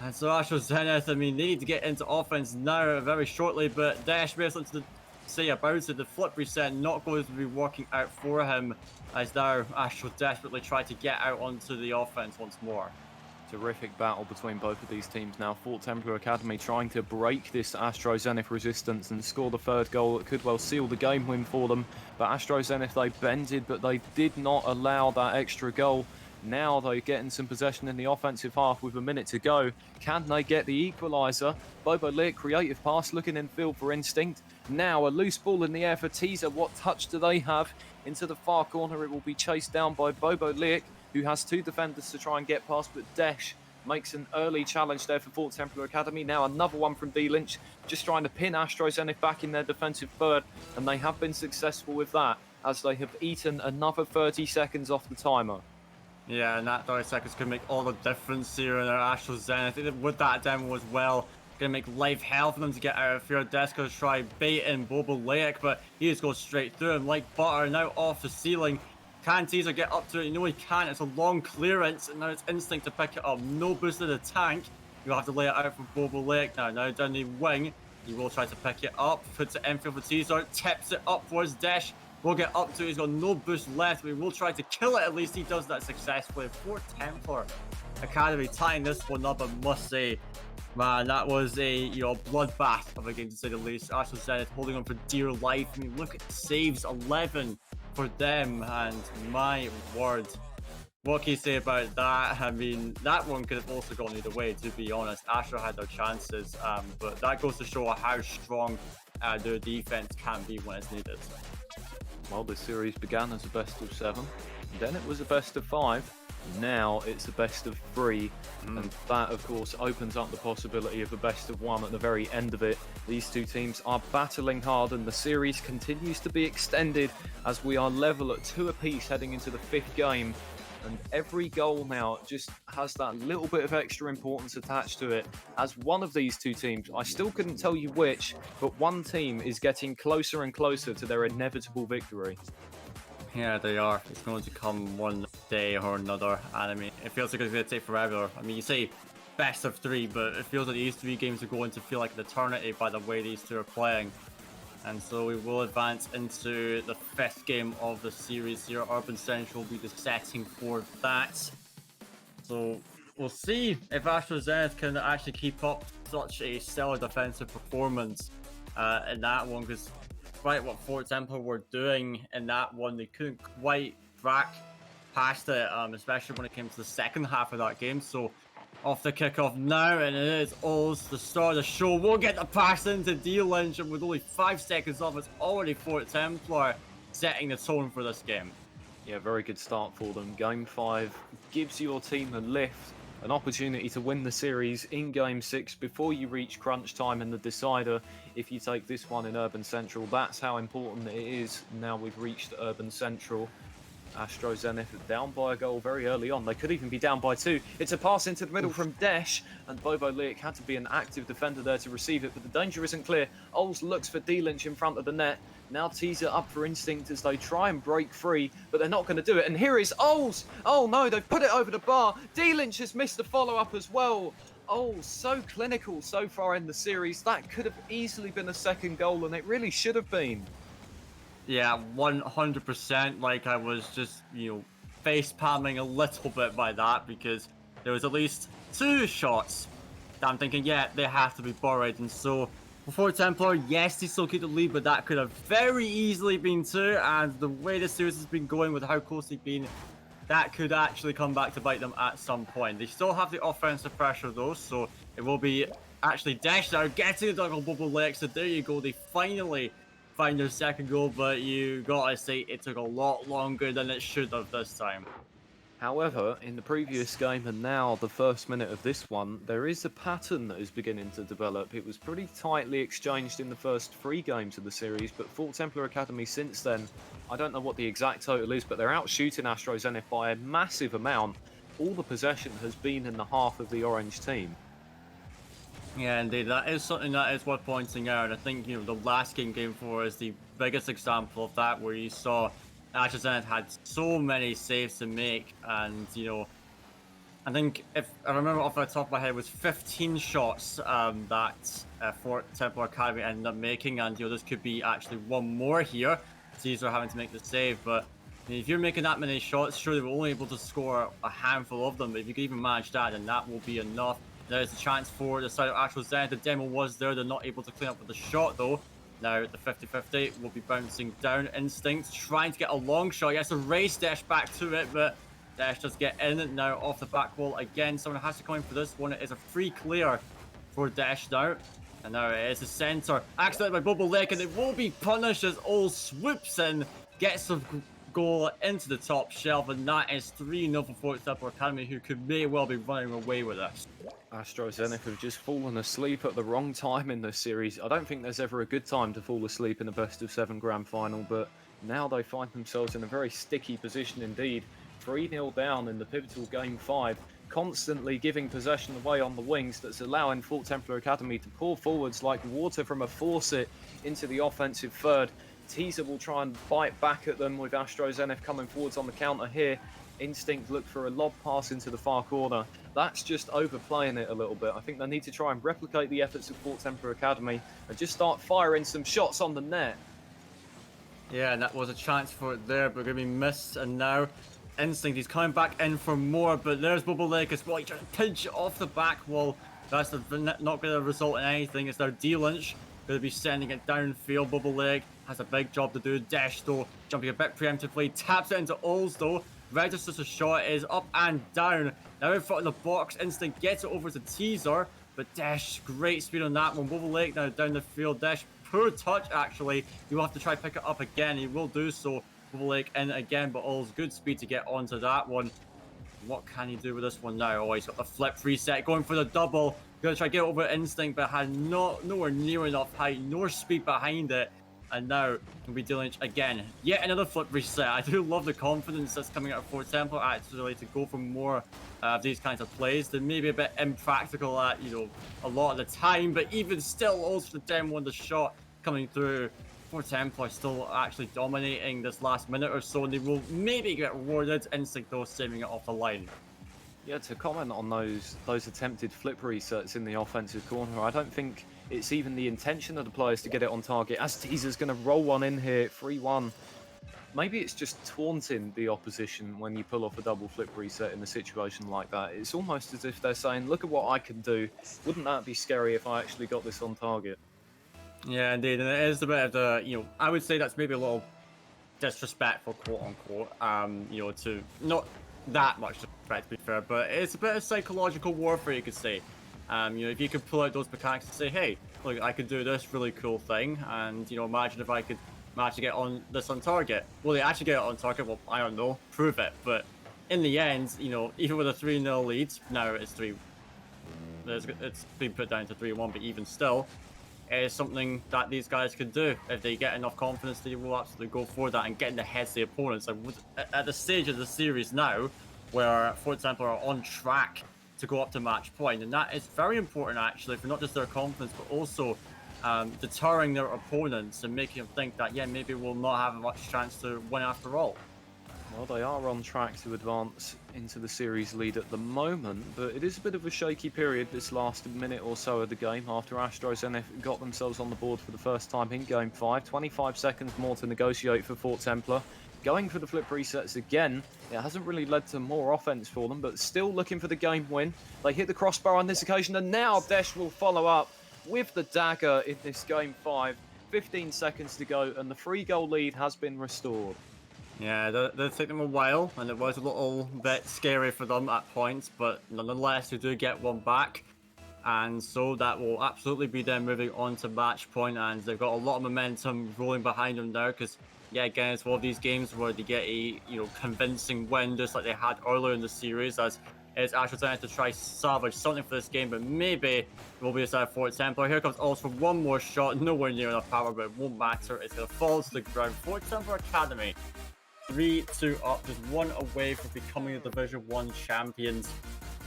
And so Astro Zenith, they need to get into offense now very shortly, but Dash may have something to say about it. The flip reset not going to be working out for him, as now Astro desperately try to get out onto the offense once more. Terrific battle between both of these teams now. Fort Templar Academy trying to break this Astro Zenith resistance and score the third goal that could well seal the game win for them. But Astro Zenith, they bended, but they did not allow that extra goal. Now they're getting some possession in the offensive half with a minute to go. Can they get the equaliser? Bobo Lake, creative pass, looking in field for Instinct. Now a loose ball in the air for Teaser. What touch do they have? Into the far corner, it will be chased down by Bobo Lake, who has two defenders to try and get past, but Desh makes an early challenge there for Fort Templar Academy. Now another one from D-Lynch, just trying to pin Astro Zenith back in their defensive third, and they have been successful with that, as they have eaten another 30 seconds off the timer. Yeah, and that 30 seconds could make all the difference here in our Astro Zenith. With that demo as well, gonna make life hell for them to get out of here. Desco try baiting Bobo Lake, but he just goes straight through him like butter. Now off the ceiling. Can Teaser get up to it? You know he can't. It's a long clearance, and now it's Instinct to pick it up. No boost to the tank. You'll have to lay it out for Bobo Lake now. Now down the wing, he will try to pick it up. Puts it in for Teaser. Tips it up for his dash. We'll get up to it. He's got no boost left. We will try to kill it. At least he does that successfully. Fort Templar Academy tying this one up, I must say. Man, that was a bloodbath of a game to say the least. Astro Zenith holding on for dear life. I mean, look at the saves, 11 for them, and my word, what can you say about that? I mean, that one could have also gone either way, to be honest. Astro had their chances, but that goes to show how strong their defense can be when it's needed. Well, this series began as a best of 7, then it was a best of 5. Now it's a best of 3, and that of course opens up the possibility of a best of 1 at the very end of it. These two teams are battling hard, and the series continues to be extended as we are level at 2 apiece heading into the 5th game, and every goal now just has that little bit of extra importance attached to it, as one of these two teams, I still couldn't tell you which, but one team is getting closer and closer to their inevitable victory. Yeah, they are. It's going to come one day or another, and I mean, it feels like it's going to take forever. I mean, you say best of 3, but it feels like these 3 games are going to feel like an eternity by the way these 2 are playing. And so we will advance into the 5th game of the series here. Urban Central will be the setting for that. So we'll see if Astro Zenith can actually keep up such a stellar defensive performance in that one, because despite what Fort Templar were doing in that one, they couldn't quite crack past it, especially when it came to the second half of that game. So off the kickoff now, and it is Oz, the star of the show. We'll get the pass into D-Lynch, and with only 5 seconds off, it's already Fort Templar setting the tone for this game. Yeah, very good start for them. Game 5 gives your team a lift, an opportunity to win the series in Game 6 before you reach crunch time and the decider. If you take this one in Urban Central, that's how important it is. Now we've reached Urban Central. Astro Zenith down by a goal very early on. They could even be down by 2. It's a pass into the middle from Desh, and Bobo Lick had to be an active defender there to receive it, but the danger isn't clear. Ols looks for D-Lynch in front of the net. Now Teaser up for Instinct as they try and break free, but they're not going to do it. And here is Ols! Oh no, they've put it over the bar. D-Lynch has missed the follow-up as well. Ols, so clinical so far in the series. That could have easily been a second goal, and it really should have been. Yeah, 100%. Like, I was just, face palming a little bit by that, because there was at least 2 shots that I'm thinking, yeah, they have to be buried. And so, before Templar, yes, they still keep the lead, but that could have very easily been 2. And the way the series has been going with how close they've been, that could actually come back to bite them at some point. They still have the offensive pressure, though, so it will be actually Dash now getting the double Bubble Lake. So there you go, they finally find their second goal, but you gotta say it took a lot longer than it should have this time. However, in the previous game and now the first minute of this one, there is a pattern that is beginning to develop. It was pretty tightly exchanged in the first 3 games of the series, but Fort Templar Academy since then, I don't know what the exact total is, but they're out shooting Astro Zenith by a massive amount. All the possession has been in the half of the orange team. Yeah, indeed, that is something that is worth pointing out. I think, the last game 4 is the biggest example of that, where you saw Astro Zenith had so many saves to make, and, I think, if I remember off the top of my head, it was 15 shots that Fort Templar Academy ended up making, and, this could be actually one more here. Caesar having to make the save, but if you're making that many shots, sure, they were only able to score a handful of them, but if you could even manage that, then that will be enough. There's a chance for the side of Astro Zenith. The demo was there. They're not able to clean up with the shot, though. Now, the 50-50 will be bouncing down. Instinct trying to get a long shot. Yes, a race Dash back to it, but Dash does get in. Now, off the back wall again. Someone has to come in for this one. It is a free clear for Dash now. And now it is the center. Accident by Bubble Lake, and it will be punished as Ole swoops in. Gets the goal into the top shelf, and that is 3-0 for Fort Templar Academy, who may well be running away with this. Astro Zenith have just fallen asleep at the wrong time in this series. I don't think there's ever a good time to fall asleep in a best-of-7 grand final, but now they find themselves in a very sticky position indeed. 3-0 down in the pivotal Game 5, constantly giving possession away on the wings that's allowing Fort Templar Academy to pour forwards like water from a faucet into the offensive third. Teaser will try and bite back at them with Astro Zenith coming forwards on the counter here. Instinct look for a lob pass into the far corner. That's just overplaying it a little bit. I think they need to try and replicate the efforts of Fort Templar Academy and just start firing some shots on the net. Yeah, and that was a chance for it there, but going to be missed. And now Instinct, he's coming back in for more, but there's Bubble Lake as well. He tries to pinch it off the back wall. That's not going to result in anything. It's now D-Lynch going to be sending it downfield. Bubble Lake has a big job to do. Dash though, jumping a bit preemptively, taps it into Ols though. Registers a shot, is up and down. Now in front of the box, Instinct gets it over to Teaser, but Dash, great speed on that one. Bubble Lake now down the field. Dash, poor touch actually. He will have to try pick it up again. He will do so. Bubble Lake in again, but All's good speed to get onto that one. What can he do with this one now? Oh, he's got the flip reset, going for the double. Gonna try to get over Instinct, but had nowhere near enough height, nor speed behind it. And now can be dealing again. Yet another flip reset. I do love the confidence that's coming out of Fort Templar actually to go for more of these kinds of plays. They may be a bit impractical at, a lot of the time, but even still, also the 10-1 the shot coming through. Fort Templar still actually dominating this last minute or so, and they will maybe get rewarded. Instinct though saving it off the line. Yeah, to comment on those attempted flip resets in the offensive corner, I don't think it's even the intention of the players to get it on target. As Teaser's going to roll one in here, 3-1. Maybe it's just taunting the opposition when you pull off a double flip reset in a situation like that. It's almost as if they're saying, look at what I can do. Wouldn't that be scary if I actually got this on target? Yeah, indeed, and it is a bit of the, I would say that's maybe a little disrespectful, quote-unquote, to not that much disrespect, to be fair, but it's a bit of psychological warfare, you could say. If you could pull out those mechanics and say, hey, look, I could do this really cool thing, and, imagine if I could manage to get on this on target. Will they actually get it on target? Well, I don't know. Prove it. But in the end, even with a 3-0 lead, now it's been put down to 3-1, but even still, it is something that these guys could do. If they get enough confidence, they will absolutely go for that and get in the heads of the opponents. And at the stage of the series now, where Fort Templar are on track to go up to match point, and that is very important actually for not just their confidence, but also deterring their opponents and making them think that, yeah, maybe we'll not have much chance to win after all. Well, they are on track to advance into the series lead at the moment, but it is a bit of a shaky period this last minute or so of the game after Astro Zenith got themselves on the board for the first time in Game 5. 25 seconds more to negotiate for Fort Templar. Going for the flip resets again. It hasn't really led to more offense for them, but still looking for the game win. They hit the crossbar on this occasion, and now Desh will follow up with the dagger in this Game 5. 15 seconds to go, and the 3-goal lead has been restored. Yeah, that took them a while, and it was a little bit scary for them at points, but nonetheless, they do get one back. And so that will absolutely be them moving on to match point, and they've got a lot of momentum rolling behind them now, because, yeah, again, it's one of these games where they get a, convincing win, just like they had earlier in the series, as it's Astro Zenith to try salvage something for this game, but maybe it will be a side of Fort Templar. Here comes also one more shot, nowhere near enough power, but it won't matter. It's going to fall to the ground. Fort Templar Academy 3-2 up, just one away from becoming the Division 1 champions.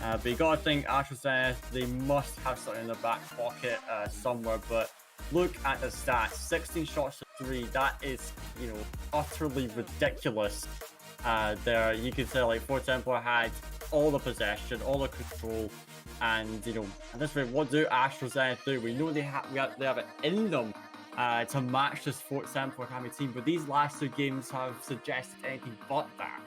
But you gotta think, Astro Zenith, they must have something in their back pocket somewhere. But look at the stats: 16 shots to 3. That is, utterly ridiculous. There, you can say like Fort Templar had all the possession, all the control, and at this rate, what do Astro Zenith do? We know they have it in them to match this Fort Templar Academy team, but these last two games have suggested anything but that.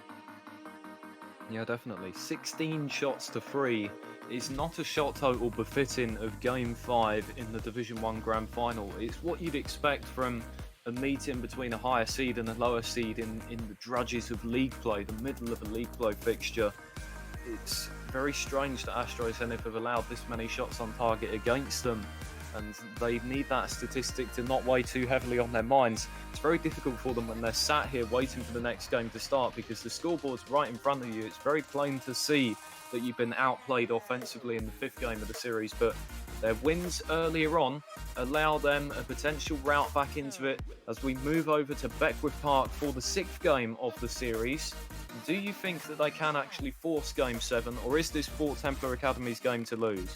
Yeah, definitely. 16 shots to 3 is not a shot total befitting of Game 5 in the Division 1 Grand Final. It's what you'd expect from a meeting between a higher seed and a lower seed in the drudges of league play, the middle of a league play fixture. It's very strange that Astro Zenith have allowed this many shots on target against them. and they need that statistic to not weigh too heavily on their minds. It's very difficult for them when they're sat here waiting for the next game to start, because the scoreboard's right in front of you. It's very plain to see that you've been outplayed offensively in the 5th game of the series, but their wins earlier on allow them a potential route back into it as we move over to Beckwith Park for the 6th game of the series. Do you think that they can actually force Game 7, or is this Fort Templar Academy's game to lose?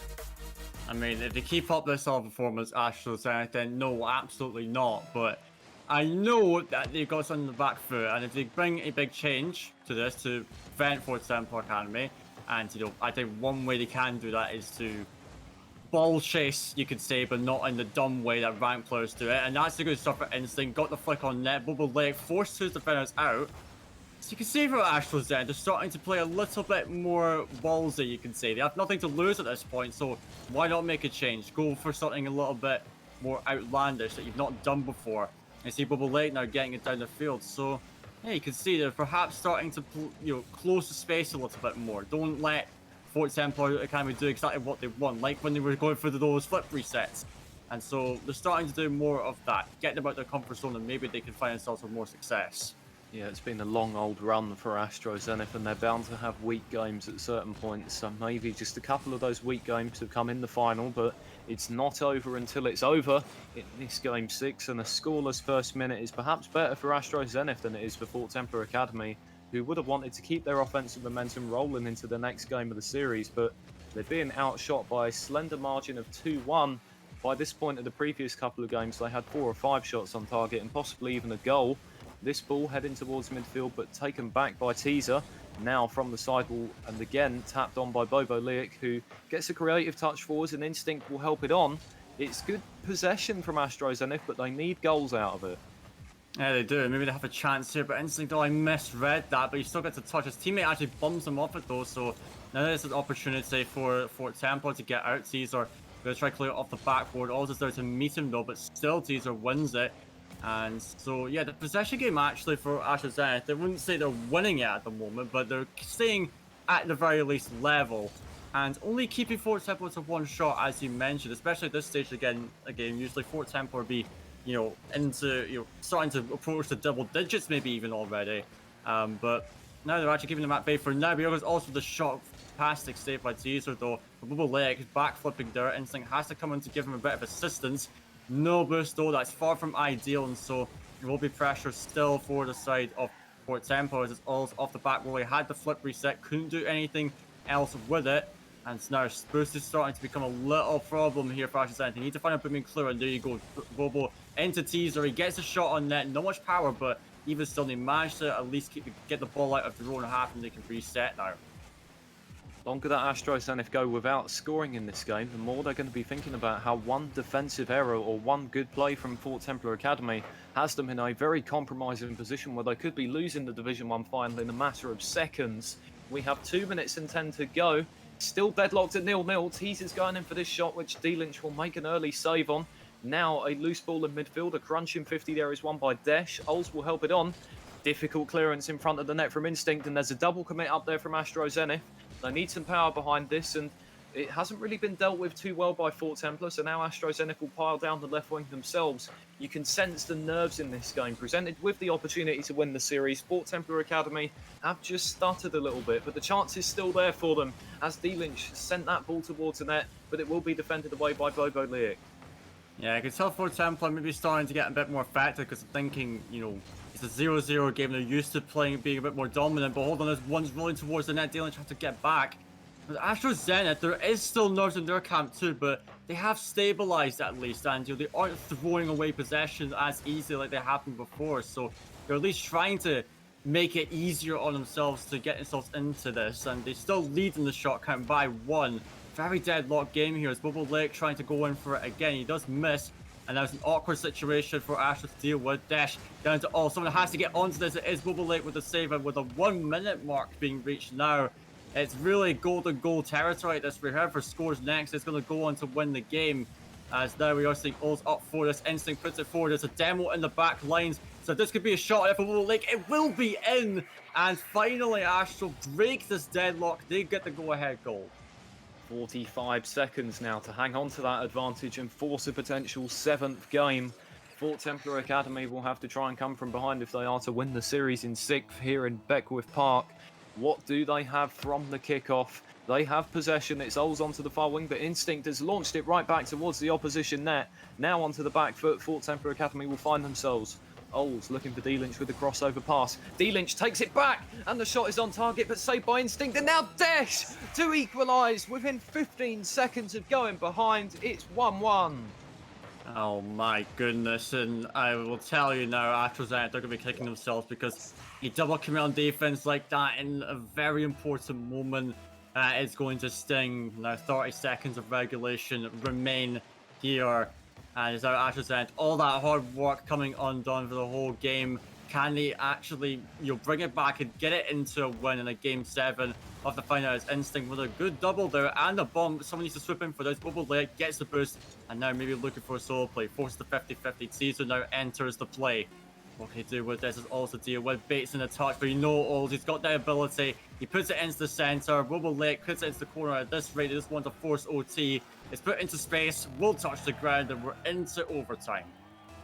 I mean, if they keep up this sort of performance, Astro, then no, absolutely not. But I know that they've got something in the back foot, and if they bring a big change to this to prevent Fort Templar Academy, and I think one way they can do that is to ball chase, you could say, but not in the dumb way that rank players do it. And that's the good stuff for Instinct. Got the flick on net. Bubble Lake forced his defenders out. So you can see for Astro Zenith, they're starting to play a little bit more ballsy, you can say. They have nothing to lose at this point, so why not make a change? Go for something a little bit more outlandish that you've not done before. And see Bubble Lake now getting it down the field. So yeah, you can see they're perhaps starting to close the space a little bit more. Don't let Fort Templar Academy do exactly what they want, like when they were going for those flip resets. And so they're starting to do more of that, get them out their comfort zone, and maybe they can find themselves with more success. Yeah, it's been a long old run for Astro Zenith, and they're bound to have weak games at certain points. So maybe just a couple of those weak games have come in the final, but it's not over until it's over in this Game 6, and a scoreless first minute is perhaps better for Astro Zenith than it is for Fort Templar Academy, who would have wanted to keep their offensive momentum rolling into the next game of the series, but they're being outshot by a slender margin of 2-1. By this point of the previous couple of games, they had 4 or 5 shots on target and possibly even a goal. This ball heading towards midfield, but taken back by Teaser, now from the sidewall, and again tapped on by Bobo Liak, who gets a creative touch forwards, and Instinct will help it on. It's good possession from Astro Zenith, but they need goals out of it. Yeah, they do. Maybe they have a chance here, but Instinct, I misread that, but he still gets a touch. His teammate actually bumps him off it though, so now there's an opportunity for Templar to get out. Teaser going to try to clear it off the backboard. Alls there to meet him though, but still Teaser wins it. And so, yeah, the possession game actually for Astro Zenith, they wouldn't say they're winning it at the moment, but they're staying at the very least level. And only keeping Fort Templar to 1 shot, as you mentioned, especially at this stage again, usually Fort Templar would be starting to approach the double digits maybe even already. But now they're actually keeping them at bay for now. Because also the shot fantastic save by Teaser though. Bubble Lake back flipping there. Instinct has to come in to give him a bit of assistance. No boost though, that's far from ideal, and so there will be pressure still for the side of Fort Templar as it's all off the back wall. He had the flip reset, couldn't do anything else with it. And now boost is starting to become a little problem here for Astro Zenith. They need to find a booming clear, and there you go. Bobo into Teaser. He gets a shot on net, not much power, but even still, they managed to at least get the ball out of their own half, and they can reset now. Longer that Astro Zenith go without scoring in this game, the more they're going to be thinking about how one defensive error or one good play from Fort Templar Academy has them in a very compromising position where they could be losing the Division 1 final in a matter of seconds. We have 2 minutes and 10 to go. Still deadlocked at 0-0. Teaser's going in for this shot, which D-Lynch will make an early save on. Now a loose ball in midfield. A crunching 50 there is won by Desh. Ols will help it on. Difficult clearance in front of the net from Instinct, and there's a double commit up there from Astro Zenith. They need some power behind this, and it hasn't really been dealt with too well by Fort Templar, so now Astro Zenith will pile down the left wing themselves. You can sense the nerves in this game. Presented with the opportunity to win the series, Fort Templar Academy have just stuttered a little bit, but the chance is still there for them as D-Lynch sent that ball towards the net, but it will be defended away by Bobo Liak. Yeah, I can tell Fort Templar maybe starting to get a bit more effective because I'm thinking, it's a 0-0 game. They're used to being a bit more dominant, but hold on, there's one's rolling towards the net. D-Lynch has to get back. But Astro Zenith, there is still nerves in their camp too, but they have stabilized at least, and they aren't throwing away possession as easily like they happened before. So they're at least trying to make it easier on themselves to get themselves into this, and they still lead in the shot count by 1. Very deadlocked game here as Bubble Lake trying to go in for it again. He does miss, and that's an awkward situation for Astro to deal with. Dash down to all. Someone has to get onto this. It is Bubble Lake with the save, and with a 1 minute mark being reached now, it's really golden goal territory. That's for whoever scores next is going to go on to win the game. As now we are seeing Ols up for this. Instinct puts it forward. There's a demo in the back lines, so this could be a shot for Bubble Lake. It will be in, and finally Astro break this deadlock. They get the go-ahead goal. 45 seconds now to hang on to that advantage and force a potential 7th game. Fort Templar Academy will have to try and come from behind if they are to win the series in 6th here in Beckwith Park. What do they have from the kickoff? They have possession. It's Ols onto the far wing, but Instinct has launched it right back towards the opposition net. Now onto the back foot, Fort Templar Academy will find themselves. Ols looking for D-Lynch with the crossover pass. D-Lynch takes it back, and the shot is on target, but saved by Instinct. And now Desh to equalise within 15 seconds of going behind. It's 1-1. Oh my goodness, and I will tell you now, Astro Zenith, they're going to be kicking themselves because a double commit on defense like that in a very important moment is going to sting. Now 30 seconds of regulation remain here. And it's our Astro Zenith, all that hard work coming undone for the whole game. Can they actually, bring it back and get it into a win in a game 7 of the final? As Instinct with a good double there and a bomb. Someone needs to swoop in for this. Bubble Lake gets the boost and now maybe looking for a solo play. Forces the 50-50. Caesar now enters the play. What can he do with this is also deal with Bates in the touch, but Ols, he's got the ability. He puts it into the center. Bubble Lake puts it into the corner. At this rate, they just want to force OT. It's put into space, will touch the ground, and we're into overtime.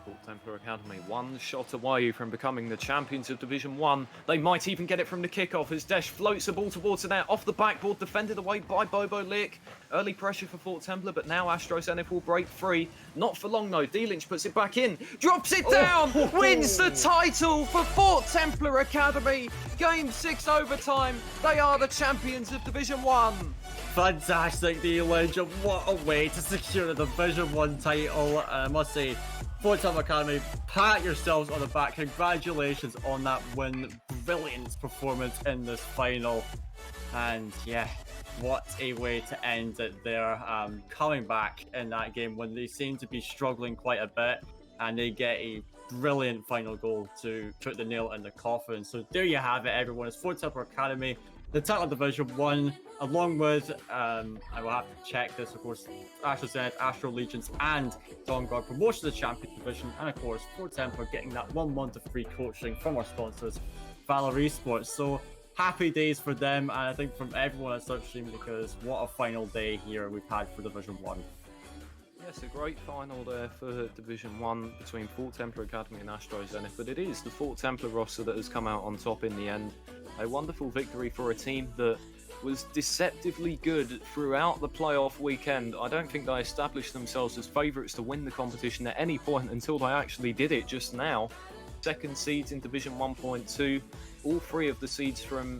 Fort Templar Academy one shot away from becoming the champions of Division 1. They might even get it from the kickoff as Desh floats the ball towards the net off the backboard, defended away by Bobo Lick. Early pressure for Fort Templar, but now Astro Zenith will break free. Not for long though. D-Lynch puts it back in, drops it down, wins the title for Fort Templar Academy. Game 6 overtime. They are the champions of Division 1. Fantastic, D-Lynch. What a way to secure the Division 1 title. I must say, Fort Templar Academy, pat yourselves on the back. Congratulations on that win. Brilliant performance in this final. And yeah, what a way to end it there. Coming back in that game when they seem to be struggling quite a bit. And they get a brilliant final goal to put the nail in the coffin. So there you have it, everyone. It's Fort Templar Academy, the title of Division 1, along with, I will have to check this, of course, Astro Zenith, Astro Legions, and Dawnguard promotion to the Champion Division, and of course, Fort Templar getting that 1 month of free coaching from our sponsors, Valor Esports. So, happy days for them, and I think from everyone at Substream, because what a final day here we've had for Division 1. Yes, a great final there for Division 1 between Fort Templar Academy and Astro Zenith, but it is the Fort Templar roster that has come out on top in the end. A wonderful victory for a team that was deceptively good throughout the playoff weekend. I don't think they established themselves as favourites to win the competition at any point until they actually did it just now. Second seeds in Division 1.2, all 3 of the seeds from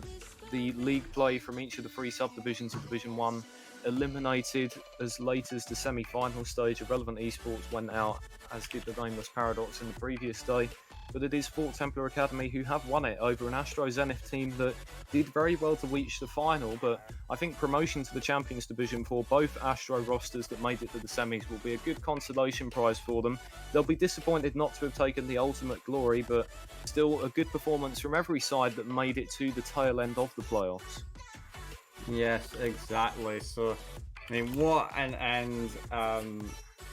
the league play from each of the 3 subdivisions of Division 1 eliminated as late as the semi-final stage. Irrelevant Esports went out, as did the Nameless Paradox in the previous day. But it is Fort Templar Academy who have won it over an Astro Zenith team that did very well to reach the final. But I think promotion to the Champions Division for both Astro rosters that made it to the semis will be a good consolation prize for them. They'll be disappointed not to have taken the ultimate glory, but still a good performance from every side that made it to the tail end of the playoffs. Yes, exactly. So, I mean, what an end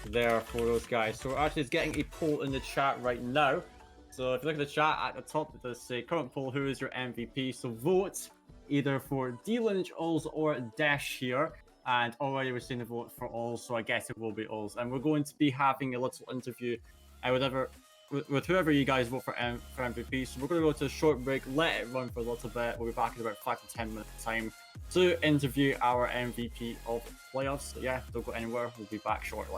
there for those guys. So, actually, it's getting a poll in the chat right now. So, if you look at the chat at the top, it does say current poll, who is your MVP? So, vote either for D-Lynch, Ols, or Dash here. And already we're seeing a vote for Ols, so I guess it will be Ols. And we're going to be having a little interview with whoever you guys vote for MVP. So, we're going to go to a short break, let it run for a little bit. We'll be back in about 5 to 10 minutes time to interview our MVP of the playoffs. So yeah, don't go anywhere. We'll be back shortly.